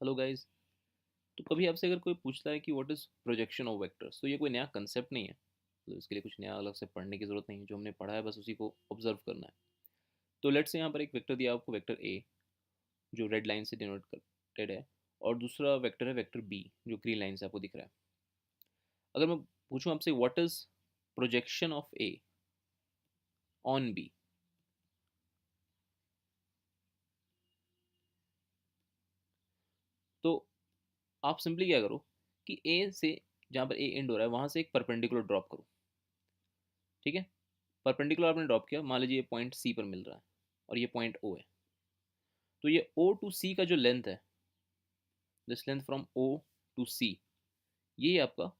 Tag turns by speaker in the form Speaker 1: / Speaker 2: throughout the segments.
Speaker 1: Hello guys. तो कभी आपसे अगर कोई पूछता है कि what is projection of vectors, तो ये कोई नया कंसेप्ट नहीं है। तो इसके लिए कुछ नया अलग से पढ़ने की ज़रूरत नहीं है। जो हमने पढ़ा है बस उसी को ऑब्जर्व करना है। तो लेट्स से यहाँ पर एक वेक्टर दिया आपको, वेक्टर ए, जो रेड लाइन से डिनोट करटेड है, और दूसरा वेक्टर है वेक्टर बी, जो ग्रीन लाइन से आपको दिख रहा है। अगर मैं पूछूँ आपसे what is projection of A on B, तो आप सिंपली क्या करो कि ए से, जहाँ पर ए एंड हो रहा है, वहाँ से एक परपेंडिकुलर ड्रॉप करो। ठीक है, परपेंडिकुलर आपने ड्रॉप किया, मान लीजिए ये पॉइंट सी पर मिल रहा है और ये पॉइंट ओ है। तो ये ओ टू सी का जो लेंथ है, this length from O to C, ये आपका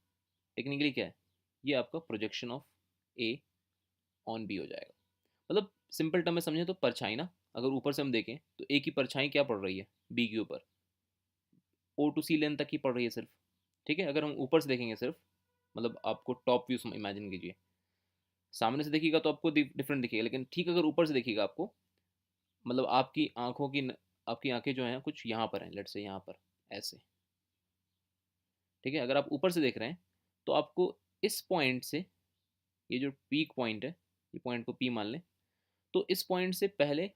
Speaker 1: टेक्निकली क्या है, ये आपका projection of A on B हो जाएगा। मतलब सिंपल टर्म में समझें तो परछाई ना, अगर ऊपर से हम देखें तो ए की परछाई क्या पड़ रही है बी के ऊपर, ओ टू सी लेंथ तक ही पड़ रही है सिर्फ। ठीक है, अगर हम ऊपर से देखेंगे सिर्फ, मतलब आपको टॉप व्यू इमेजिन कीजिए, सामने से देखिएगा तो आपको डिफरेंट दिखेगा, लेकिन ठीक अगर ऊपर से देखिएगा आपको, मतलब आपकी आंखों की आपकी आंखें जो हैं कुछ यहाँ पर हैं, लेट से यहाँ पर ऐसे। ठीक है, अगर आप ऊपर से देख रहे हैं तो आपको इस पॉइंट से, ये जो पीक पॉइंट है, ये पॉइंट को पी मान लें, तो इस पॉइंट से पहले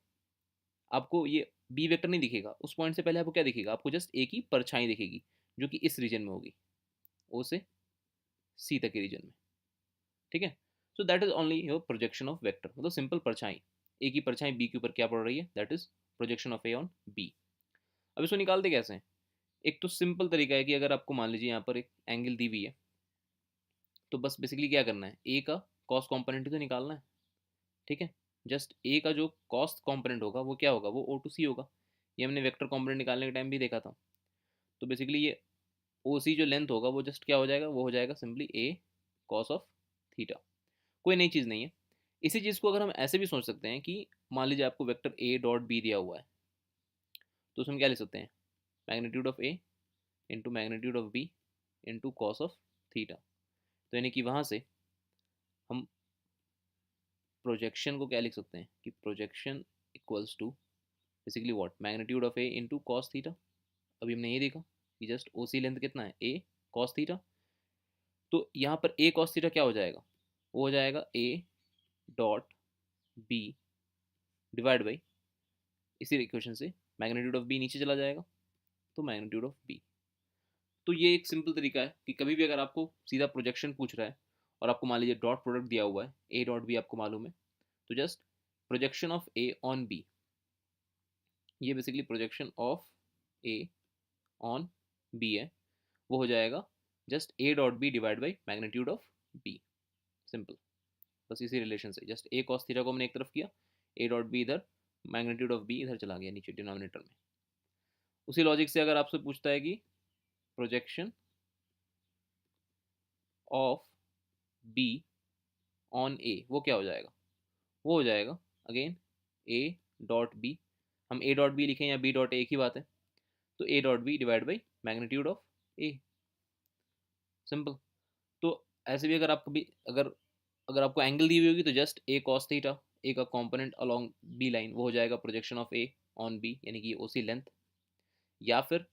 Speaker 1: आपको ये बी वेक्टर नहीं दिखेगा। उस पॉइंट से पहले आपको क्या दिखेगा, आपको जस्ट ए की परछाई दिखेगी, जो कि इस रीजन में होगी, ओ से सी तक के रीजन में। ठीक है, so that is only your projection of vector, मतलब सिंपल परछाई, ए की परछाई बी के ऊपर क्या पड़ रही है, that is projection of A on B. अब इसको निकालते कैसे हैं? एक तो सिंपल तरीका है कि अगर आपको मान लीजिए यहाँ पर एक एंगल दी हुई है, तो बस बेसिकली क्या करना है, ए का कॉस्ट कॉम्पोनेंट ही तो निकालना है। ठीक है, जस्ट ए का जो कॉस्ट कॉम्पोनेंट होगा वो क्या होगा, वो ओ टू सी होगा। ये हमने वेक्टर कॉम्पोनेंट निकालने के टाइम भी देखा था। तो बेसिकली ये ओ सी जो लेंथ होगा वो जस्ट क्या हो जाएगा, वो हो जाएगा simply A cos of theta. कोई नई चीज़ नहीं है। इसी चीज़ को अगर हम ऐसे भी सोच सकते हैं कि मान लीजिए आपको वेक्टर ए डॉट बी दिया हुआ है, तो उसमें क्या लिख सकते हैं, magnitude of A into magnitude of B into cos of theta. तो यानी कि वहाँ से हम प्रोजेक्शन को क्या लिख सकते हैं कि projection equals to basically what, magnitude of A into cos theta. अभी हमने ये देखा कि जस्ट ओ सी लेंथ कितना है, ए कॉस थीटा। तो यहाँ पर ए कॉस थीटा क्या हो जाएगा, वो हो जाएगा A dot B divide by, इसी इक्वेशन से मैग्नीट्यूड ऑफ बी नीचे चला जाएगा, तो मैग्नीट्यूड ऑफ बी। तो ये एक सिंपल तरीका है कि कभी भी अगर आपको सीधा प्रोजेक्शन पूछ रहा है और आपको मान लीजिए डॉट प्रोडक्ट दिया हुआ है, ए डॉट बी आपको मालूम है, तो just projection of A on B, ये basically projection of A on B है, वो हो जाएगा just A dot B divide by magnitude of B. Simple, बस इसी रिलेशन से जस्ट ए कॉस थीटा को हमने एक तरफ किया, ए डॉट बी इधर, मैग्नीट्यूड ऑफ बी इधर चला गया नीचे डिनोमिनेटर में। उसी लॉजिक से अगर आपसे पूछता है कि प्रोजेक्शन ऑफ बी ऑन ए, वो क्या हो जाएगा, वो हो जाएगा अगेन ए डॉट बी, हम ए डॉट बी लिखें या बी डॉट ए एक ही बात है, तो A dot B divide by magnitude of A. Simple. तो ऐसे भी अगर आप कभी अगर अगर आपको एंगल दी हुई होगी तो just A cos theta, A का कंपोनेंट अलोंग बी लाइन, वो हो जाएगा projection of A on B, यानी कि ओ सी लेंथ। या फिर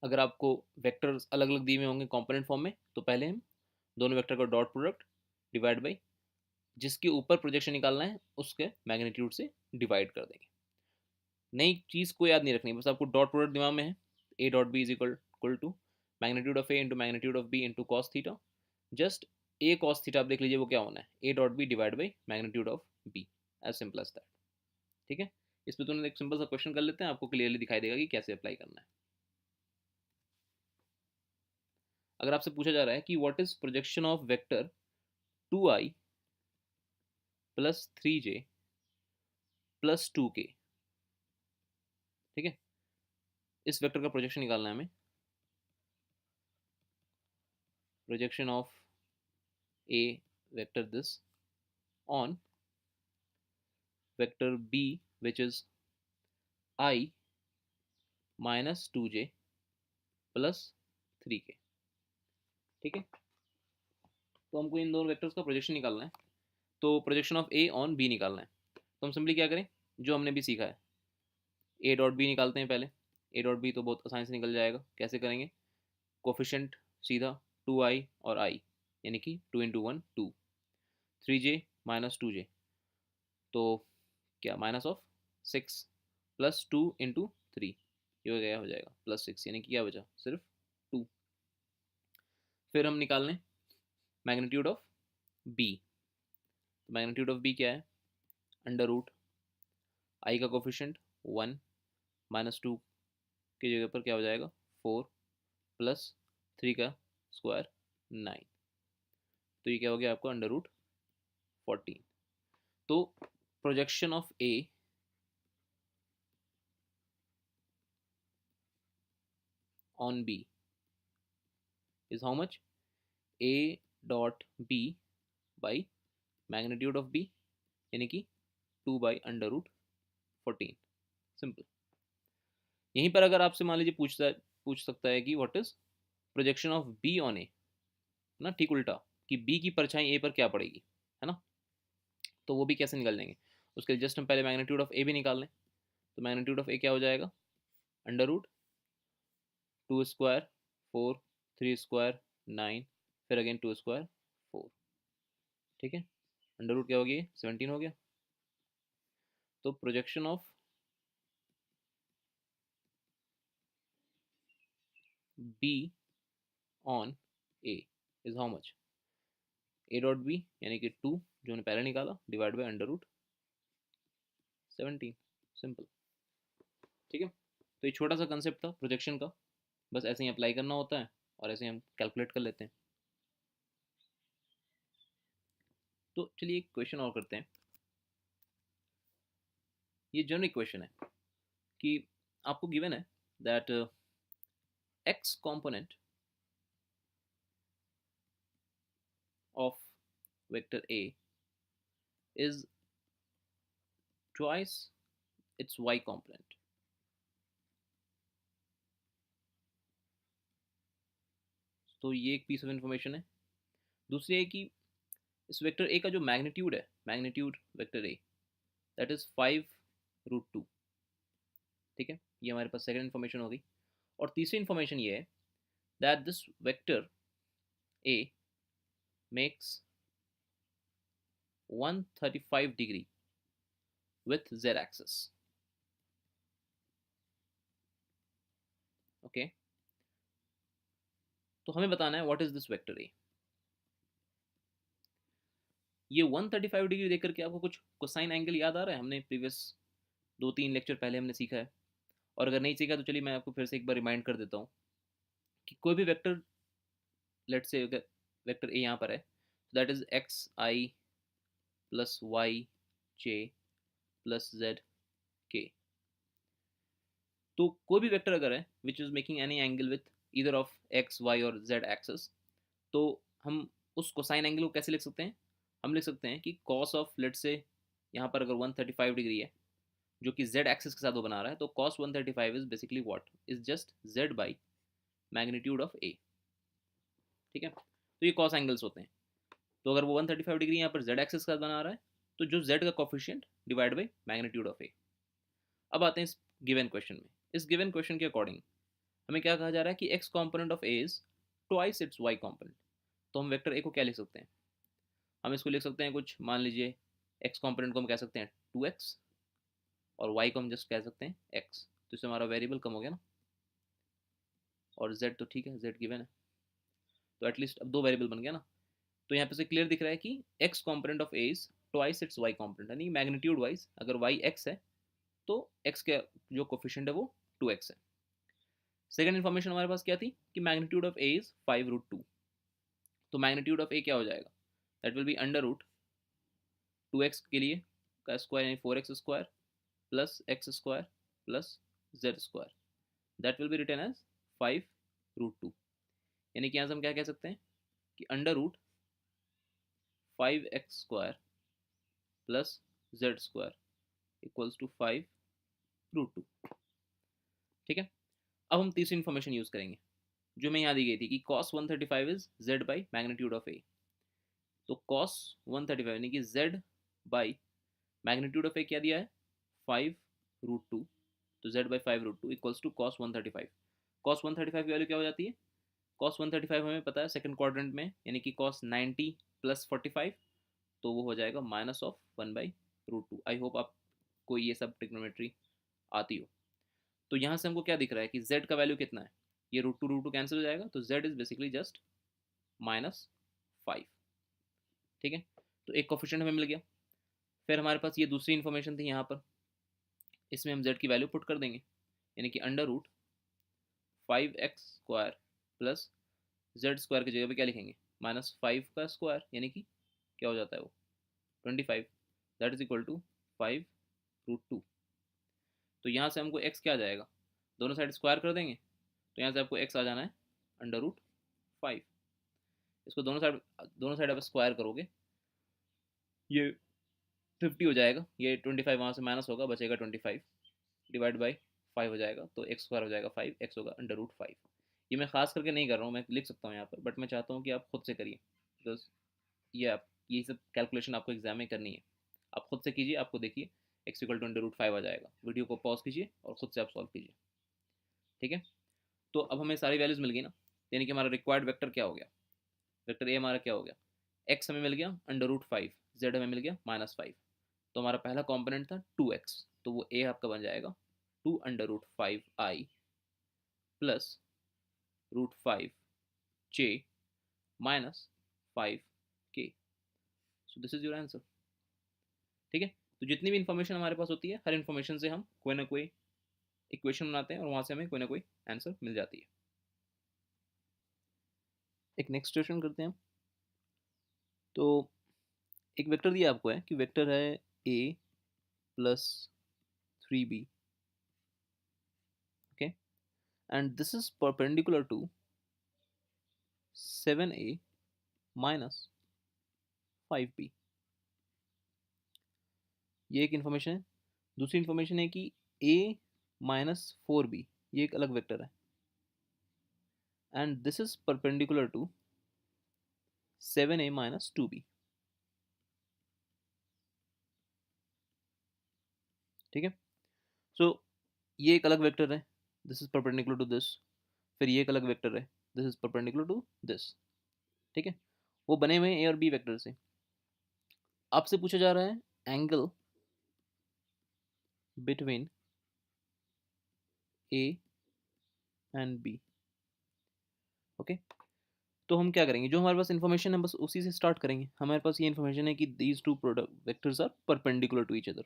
Speaker 1: अगर आपको वेक्टर्स अलग अलग दिए हुए होंगे कंपोनेंट फॉर्म में, तो पहले हम दोनों वेक्टर का डॉट प्रोडक्ट डिवाइड बाई जिसके ऊपर प्रोजेक्शन निकालना है उसके मैग्नीट्यूड से डिवाइड कर देंगे। नई चीज़ को याद नहीं रखनी, बस आपको डॉट प्रोडक्ट दिमाग में है, A dot B is equal to magnitude of A into magnitude of B into cos theta. Just A cos theta आप देख लीजिए वो क्या होना है, A dot B divide by magnitude of B, as simple as that. ठीक है, इस पर तुरंत एक सिंपल सा क्वेश्चन कर लेते हैं, आपको क्लियरली दिखाई देगा कि कैसे अप्लाई करना है। अगर आपसे पूछा जा रहा है कि what is projection of vector 2i plus 3j plus 2k। ठीक है, इस वेक्टर का प्रोजेक्शन निकालना है हमें, projection of A vector this on vector B which is i minus 2j plus 3k। ठीक है, तो हमको इन दोनों वेक्टर्स का प्रोजेक्शन निकालना है, तो projection of A on B निकालना है। तो हम सिंपली क्या करें, जो हमने भी सीखा है, ए डॉट बी निकालते हैं पहले, ए डॉट बी तो बहुत आसानी से निकल जाएगा। कैसे करेंगे? कोफिशेंट सीधा 2i और i, यानी कि 2 इंटू 1 2, 3j माइनस 2j, तो क्या माइनस ऑफ 6 प्लस 2 इंटू 3, ये क्या हो जाएगा प्लस 6, यानी कि क्या बचा सिर्फ 2। फिर हम निकाल लें मैग्नीट्यूड ऑफ बी। तो मैग्नीट्यूड ऑफ बी क्या है? अंडर रूट आई का कोफिशेंट 1 माइनस 2 की जगह पर क्या हो जाएगा 4 प्लस 3 का स्क्वायर 9, तो ये क्या हो गया आपका अंडर रूट 14। तो projection of A on B is how much? A dot B by magnitude of B, यानी कि 2 बाई अंडर रूट 14। सिंपल। यहीं पर अगर आपसे मान लीजिए पूछ सकता है कि what is projection of B on A, ना ठीक उल्टा, कि बी की परछाई ए पर क्या पड़ेगी, है ना, तो वो भी कैसे निकल जाएंगे। उसके लिए जस्ट हम पहले मैग्नीट्यूड ऑफ ए भी निकाल लें। तो मैग्नीट्यूड ऑफ ए क्या हो जाएगा? अंडर रूट 2 स्क्वायर 4, 3 स्क्वायर 9, फिर अगेन 2 स्क्वायर 4, ठीक है। अंडर रूट क्या हो गया 17 हो गया। तो projection of B on A is how much? A dot B यानी कि 2 जो हमने पहले निकाला divide by under root 17। Simple, ठीक है। तो ये छोटा सा कंसेप्ट था प्रोजेक्शन का, बस ऐसे ही अप्लाई करना होता है और ऐसे ही हम कैलकुलेट कर लेते हैं। तो चलिए एक क्वेश्चन और करते हैं। ये जनरल क्वेश्चन है कि आपको गिवन है that x component of vector a is twice its y component। तो ये एक पीस ऑफ इंफॉर्मेशन है। दूसरी है कि इस वेक्टर ए का जो मैग्नीट्यूड है, magnitude vector A, that is 5√2, ठीक है। ये हमारे पास सेकंड इन्फॉर्मेशन होगी। और तीसरी इन्फॉर्मेशन ये है that this vector A makes 135 degree with z axis, okay. तो हमें बताना है what is this vector A. ये 135 डिग्री देख करके आपको कुछ कोसाइन एंगल याद आ रहा है? हमने प्रीवियस 2-3 लेक्चर पहले हमने सीखा है। और अगर नहीं सीखा तो चलिए मैं आपको फिर से एक बार रिमाइंड कर देता हूँ कि कोई भी वेक्टर, लेट से अगर वेक्टर ए यहाँ पर है, that is X I plus Y J plus Z K. तो कोई भी वेक्टर अगर है which is making any angle with either of X Y और जेड एक्सेस, तो हम उस कोसाइन एंगल को कैसे लिख सकते हैं? हम लिख सकते हैं कि कॉस ऑफ, लेट से यहाँ पर अगर 135 डिग्री है जो कि जेड एक्सिस के साथ वो बना रहा है, तो cos 135 is basically what is just Z by magnitude of A, ठीक है। तो ये कॉस एंगल्स होते हैं। तो अगर वो 135 डिग्री यहाँ पर जेड एक्सिस का बना रहा है, तो जो जेड का coefficient divide by magnitude of A. अब आते हैं इस गिवन क्वेश्चन में। इस गिवन क्वेश्चन के अकॉर्डिंग हमें क्या कहा जा रहा है कि X component of A is twice its Y component. तो हम वेक्टर ए को क्या लिख सकते हैं? हम इसको लिख सकते हैं कुछ, मान लीजिए एक्स कॉम्पोनेंट को हम कह सकते हैं 2x और वाई को हम जस्ट कह सकते हैं x। तो इससे हमारा वेरिएबल कम हो गया ना, और z तो ठीक है, z गिवन है, तो एटलीस्ट अब दो वेरिएबल बन गया ना। तो यहाँ पे से क्लियर दिख रहा है कि X component of A is twice its Y component, यानी मैग्नीट्यूड वाइज अगर वाई एक्स है तो एक्स का जो कोफिशिएंट है वो 2x है। सेकंड इन्फॉर्मेशन हमारे पास क्या थी कि मैग्नीट्यूड ऑफ ए इज 5√2। तो मैग्नीट्यूड ऑफ ए क्या हो जाएगा? That will be under root 2x के लिए का स्क्वायर यानी 4x square plus X square plus Z square, that will be written as 5√2। यानी कि यहाँ से हम क्या कह सकते हैं कि under root 5x square plus Z square equals to 5√2, ठीक है। अब हम तीसरी इन्फॉर्मेशन यूज़ करेंगे जो मैं यहाँ दी गई थी कि cos 135 is z by magnitude of A. तो cos 135 यानी कि z by magnitude of A क्या दिया है 5√2, तो z/5√2 equals to cos 135। cos 135 की वैल्यू क्या हो जाती है? cos 135 हमें पता है सेकंड क्वाड्रेंट में, यानी कि cos 90 + 45, तो वो हो जाएगा -1/√2। आई होप आपको ये सब ट्रिग्नोमेट्री आती हो। तो यहाँ से हमको क्या दिख रहा है कि z का वैल्यू कितना है? ये √2 कैंसिल हो जाएगा, तो z इज बेसिकली जस्ट -5। ठीक है, तो एक कोफिशिएंट हमें मिल गया। फिर हमारे पास ये दूसरी इन्फॉर्मेशन थी यहाँ पर, इसमें हम z की वैल्यू पुट कर देंगे, यानी कि √5x² प्लस z² की जगह पे क्या लिखेंगे? -5 का स्क्वायर, यानी कि क्या हो जाता है वो 25, दैट इज इक्वल टू 5√2। तो यहाँ से हमको x क्या आ जाएगा? दोनों साइड स्क्वायर कर देंगे, तो यहाँ से आपको x आ जाना है √5। इसको दोनों साइड आप स्क्वायर करोगे, ये 50 हो जाएगा, ये 25 वहाँ से माइनस होगा, बचेगा 25 डिवाइड बाई 5 हो जाएगा, तो x² हो जाएगा 5, x होगा √5। ये मैं खास करके नहीं कर रहा हूँ, मैं लिख सकता हूँ यहाँ पर, बट मैं चाहता हूँ कि आप खुद से करिए, बिकॉज ये सब कैलकुलेशन आपको एग्जाम में करनी है। आप खुद से कीजिए, आपको देखिए x = √5 आ जाएगा। वीडियो को पॉज कीजिए और खुद से आप सॉल्व कीजिए। ठीक है, तो अब हमें सारी वैल्यूज मिल गई ना, यानी कि हमारा रिक्वायर्ड वेक्टर क्या हो गया? वेक्टर ए हमारा क्या हो गया? x हमें मिल गया √5, z हमें मिल गया -5। तो हमारा पहला कॉम्पोनेंट था 2x, तो वो a आपका बन जाएगा 2√5i plus √5j -5k। So this is your answer. ठीक है, तो जितनी भी इंफॉर्मेशन हमारे पास होती है, हर इंफॉर्मेशन से हम कोई ना कोई इक्वेशन बनाते हैं और वहां से हमें कोई ना कोई आंसर मिल जाती है। एक नेक्स्ट क्वेश्चन करते हैं। तो एक वेक्टर दिया आपको है कि वेक्टर है a plus 3b, okay, and this is perpendicular to 7a minus 5b। ये एक इन्फॉर्मेशन है। दूसरी इन्फॉर्मेशन है कि a माइनस 4b, ये एक अलग वेक्टर है, and this is perpendicular to 7a minus 2b। ठीक है, सो ये एक अलग वेक्टर है, this is perpendicular to this. फिर ये एक अलग वेक्टर है, this is perpendicular to this. ठीक है, वो बने हुए हैं ए और बी वेक्टर से। आपसे पूछा जा रहा है angle between A and B. Okay, तो हम क्या करेंगे, जो हमारे पास इन्फॉर्मेशन है बस उसी से स्टार्ट करेंगे। हमारे पास ये इन्फॉर्मेशन है कि these two product vectors are perpendicular to each other.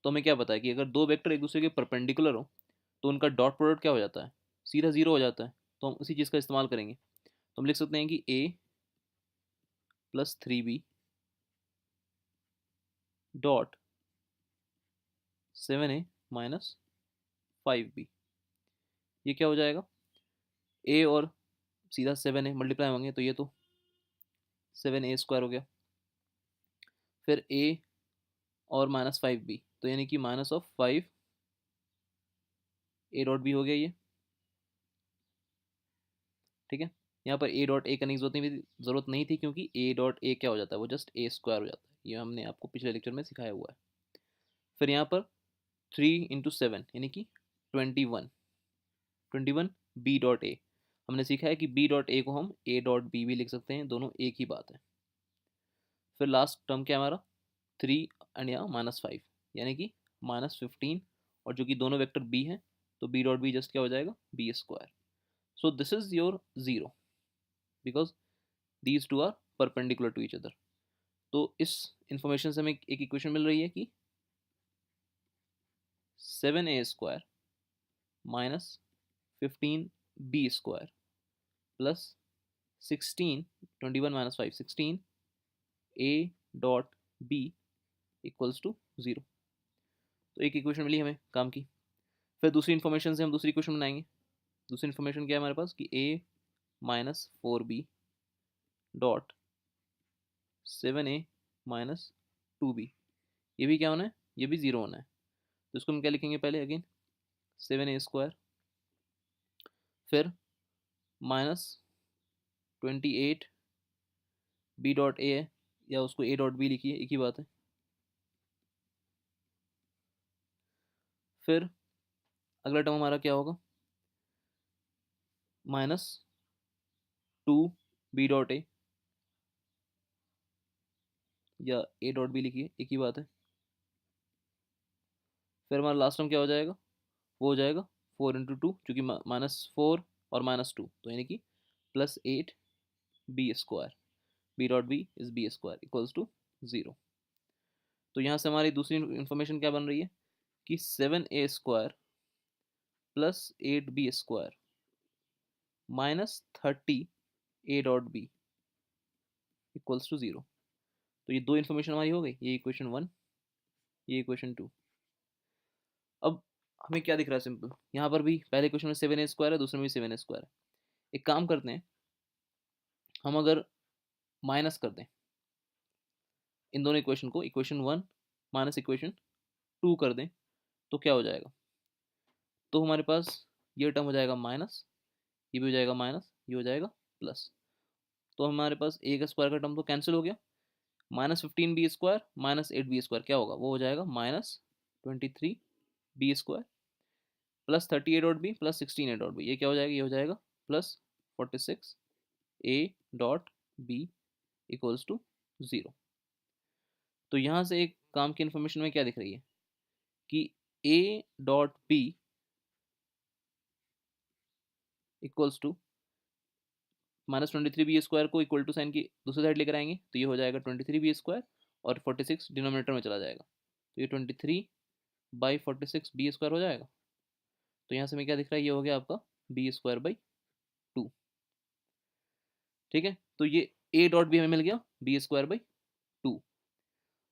Speaker 1: तो हमें क्या पता है कि अगर दो वेक्टर एक दूसरे के परपेंडिकुलर हो तो उनका डॉट प्रोडक्ट क्या हो जाता है? सीधा 0 हो जाता है। तो हम उसी चीज़ का इस्तेमाल करेंगे। तो हम लिख सकते हैं कि a plus 3b dot 7a minus 5b। ये क्या हो जाएगा? a और सीधा 7a मल्टीप्लाई होंगे, तो ये तो 7a² हो गया। फिर a और -5b, तो यानी कि -5 a डॉट b हो गया ये। ठीक है, यहाँ पर a डॉट a करने की जरूरत नहीं थी, क्योंकि a डॉट a क्या हो जाता है? वो जस्ट a² हो जाता है। ये हमने आपको पिछले लेक्चर में सिखाया हुआ है। फिर यहाँ पर 3 × 7 यानी कि 21 b डॉट a। हमने सीखा है कि b डॉट a को हम a डॉट b भी लिख सकते हैं, दोनों एक ही बात है। फिर लास्ट टर्म क्या हमारा 3 एंड यहाँ -5, यानी कि -15, और जो कि दोनों वेक्टर b हैं, तो b डॉट b जस्ट क्या हो जाएगा? b²। So this is your 0 because these two are perpendicular to each other. तो इस इंफॉर्मेशन से हमें एक इक्वेशन मिल रही है कि 7a² minus 15b² plus 16 21 minus 5 16 a dot b equals to 0। तो एक इक्वेशन मिली हमें काम की। फिर दूसरी इन्फॉर्मेशन से हम दूसरी इक्वेशन बनाएंगे। दूसरी इन्फॉर्मेशन क्या है हमारे पास कि a minus 4b dot 7a minus 2b। ये भी क्या होना है? ये भी 0 होना है। तो इसको हम क्या लिखेंगे? पहले अगेन 7a², फिर -28 b डॉट a है, या उसको a डॉट b लिखिए, एक ही बात है। फिर अगला टर्म हमारा क्या होगा, -2 b.a या a.b लिखिए, एक ही बात है। फिर हमारा लास्ट टर्म क्या हो जाएगा, वो हो जाएगा 4 × 2, चूँकि -4 और -2, तो यानी कि +8 b², b.b is b² equals to 0। तो यहाँ से हमारी दूसरी इन्फॉर्मेशन क्या बन रही है कि 7a² + 8b² -30a.b equals to 0। तो ये दो इन्फॉर्मेशन हमारी हो गई, ये इक्वेशन 1, ये इक्वेशन 2। अब हमें क्या दिख रहा है, सिंपल, यहाँ पर भी पहले क्वेश्चन में 7a² है, दूसरे में भी 7a² है। एक काम करते हैं, हम अगर माइनस कर दें इन दोनों इक्वेशन को, इक्वेशन 1 माइनस इक्वेशन 2 कर दें, तो क्या हो जाएगा, तो हमारे पास ये टर्म हो जाएगा माइनस, ये भी हो जाएगा माइनस, ये हो जाएगा प्लस। तो हमारे पास a² का टर्म तो कैंसिल हो गया, -15b² -8b² क्या होगा, वो हो जाएगा -23b² +30a.b +16a.b, ये क्या हो जाएगा, ये हो जाएगा +46a.b इक्वल्स टू 0। तो यहाँ से एक काम की इन्फॉर्मेशन में क्या दिख रही है कि a.b इक्वल्स टू -23b² को इक्वल टू साइन की दूसरी साइड लेकर आएंगे, तो ये हो जाएगा 23b² और 46 डिनोमिनेटर में चला जाएगा, तो ये 23/46b² हो जाएगा। तो यहाँ से हमें क्या दिख रहा है, ये हो गया आपका b²/2। ठीक है, तो ये a.b हमें मिल गया b²/2।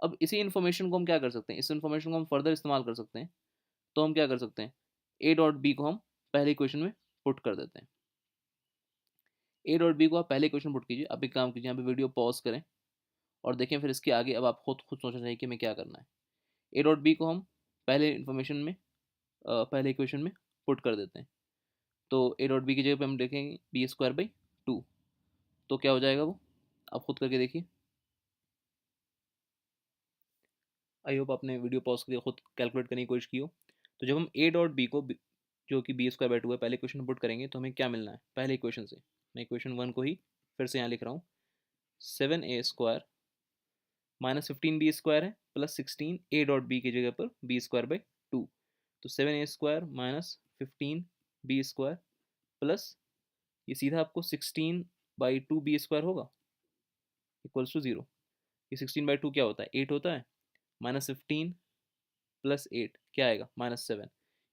Speaker 1: अब इसी इन्फॉर्मेशन को हम क्या कर सकते हैं, इस इन्फॉर्मेशन को हम फर्दर इस्तेमाल कर सकते हैं। तो हम क्या कर सकते हैं, a.b को हम पहले इक्वेशन में पुट कर देते हैं। a.b को आप पहले इक्वेशन पुट कीजिए। आप एक काम कीजिए, यहाँ पे वीडियो पॉज करें और देखें, फिर इसके आगे अब आप खुद सोचना चाहिए कि हमें क्या करना है। a.b को हम पहले इन्फॉर्मेशन में पहले इक्वेशन में पुट कर देते हैं। तो a.b की जगह पे हम देखेंगे b²/2, तो क्या हो जाएगा वो, आप खुद करके देखिए। आई होप आपने वीडियो पॉज करके खुद कैलकुलेट करने की कोशिश की हो। तो जब हम a.b को जो कि b²/2 है पहले इक्वेशन में पुट करेंगे, तो हमें क्या मिलना है पहले इक्वेशन से। मैं इक्वेशन 1 को ही फिर से यहाँ लिख रहा हूँ, 7a² -15b² है +16a.b की जगह पर b²/2, तो 7a² -15b² प्लस ये सीधा आपको 16/2b² होगा इक्वल्स टू 0। ये 16/2 क्या होता है, 8 होता है, -15 + 8 क्या आएगा, -7,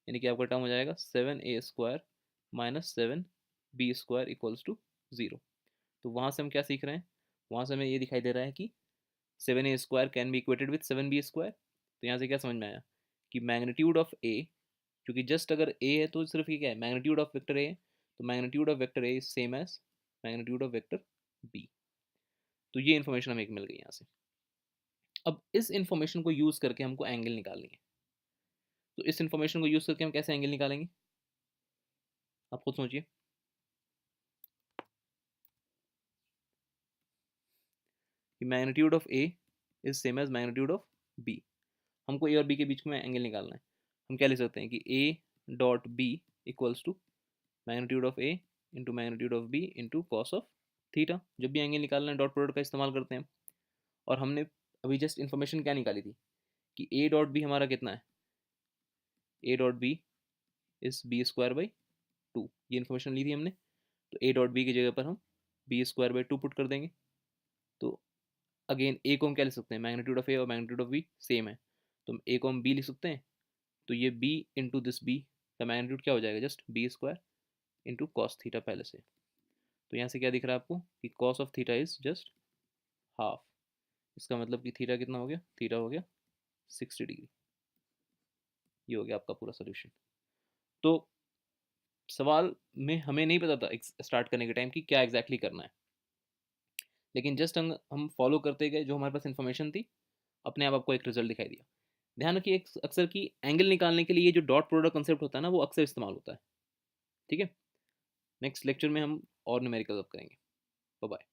Speaker 1: यानी कि आपका टर्म हो जाएगा 7a² -7b² इक्वल्स टू 0। तो वहाँ से हम क्या सीख रहे हैं, वहाँ से हमें ये दिखाई दे रहा है कि 7a² can be equated with 7b²। तो यहाँ से क्या समझ में आया कि मैग्नीट्यूड ऑफ ए, क्योंकि जस्ट अगर ए है तो सिर्फ ये क्या है, मैग्नीट्यूड ऑफ वेक्टर ए है, तो magnitude of vector A is same as magnitude of vector B. तो ये इन्फॉर्मेशन हमें मिल गई यहाँ से। अब इस इन्फॉर्मेशन को यूज़ करके हमको एंगल निकालनी है। तो इस इन्फॉर्मेशन को यूज़ करके हम कैसे एंगल निकालेंगे, आप खुद सोचिए। कि magnitude of A is same as magnitude of B, हमको ए और बी के बीच में एंगल निकालना है। हम क्या लिख सकते हैं कि a.b equals to magnitude of A into magnitude of B into cos of theta. जब भी एंगल निकालना है डॉट प्रोडक्ट का इस्तेमाल करते हैं। और हमने अभी जस्ट इन्फॉर्मेशन क्या निकाली थी कि a.b हमारा कितना है, a.b इज b²/2, ये इन्फॉर्मेशन ली थी हमने। तो a.b की जगह पर हम b²/2 पुट कर देंगे। तो अगेन ए को हम क्या लिख सकते हैं, मैग्नीट्यूड ऑफ ए और मैग्नीट्यूड ऑफ बी सेम है, तो ए को हम बी लिख सकते हैं। तो ये b इंटू दिस b का मैग्नीट्यूड क्या हो जाएगा, just b² into cos theta पहले से। तो यहाँ से क्या दिख रहा है आपको कि cos of theta is just half. इसका मतलब कि थीटा कितना हो गया, थीटा हो गया 60 डिग्री। ये हो गया आपका पूरा सोल्यूशन। तो सवाल में हमें नहीं पता था स्टार्ट करने के टाइम कि क्या एग्जैक्टली करना है, लेकिन जस्ट हम फॉलो करते गए, जो हमारे पास इन्फॉर्मेशन थी अपने आप आपको एक रिजल्ट दिखाई दिया। ध्यान रखिए अक्सर की एंगल निकालने के लिए ये जो डॉट प्रोडक्ट कंसेप्ट होता है ना, वो अक्सर इस्तेमाल होता है। ठीक है, नेक्स्ट लेक्चर में हम और न्यूमेरिकल करेंगे। Bye bye.